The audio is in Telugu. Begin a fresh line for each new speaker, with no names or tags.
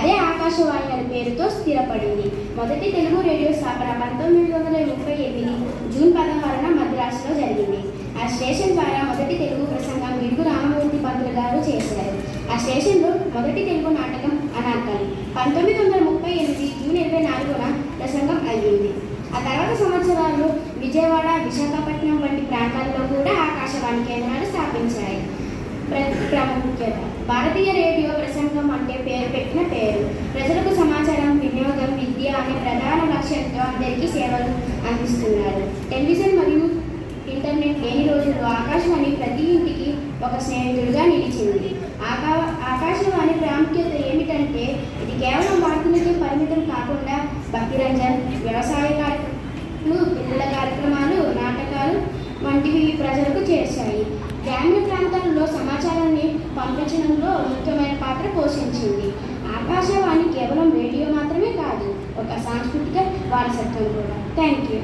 అదే ఆకాశవాణి అనే పేరుతో స్థిరపడింది. మొదటి తెలుగు రేడియో స్థాపన 1938 జూన్ 16న మద్రాసులో జరిగింది. ఆ స్టేషన్ ద్వారా మొదటి తెలుగు ప్రసంగం మిడుగు రామమూర్తి పంతులు గారు చేశారు. ఆ స్టేషన్లో మొదటి తెలుగు నాటకం అనార్కలి 1938 జూన్ 24న ప్రసంగం అయ్యింది. ఆ తర్వాత సంవత్సరాల్లో విజయవాడ, విశాఖపట్నం వంటి ప్రాంతాల్లో కూడా ఆకాశవాణి కేంద్రాలు స్థాపించాయి. ప్రాముఖ్యత: భారతీయ రేడియో ప్రసంగం అంటే పేరు పెట్టిన పేరు. ప్రజలకు సమాచారం, వినియోగం, విద్య అనే ప్రధాన లక్ష్యంతో అందరికీ సేవలు అందిస్తున్నారు. టెలివిజన్ మరియు ఇంటర్నెట్ లేని రోజుల్లో ఆకాశవాణి ప్రతి ఇంటికి ఒక స్నేహితుడిగా నిలిచింది. ఆకాశవాణి ప్రాముఖ్యత ఏమిటంటే ఇది కేవలం వార్తలకే పరిమితం కాకుండా భక్తిరంజన్, వ్యవసాయ కార్యక్రమాలు, పిల్లల కార్యక్రమాలు, నాటకాలు వంటివి ప్రజలకు చేర్చాయి. గ్రామీణ ప్రాంతాల్లో సమాచారాన్ని పంపించడంలో ముఖ్యమైన పాత్ర పోషించింది. ఆకాశవాణి కేవలం రేడియో మాత్రమే కాదు, ఒక సాంస్కృతిక వారసత్వం కూడా. Thank you.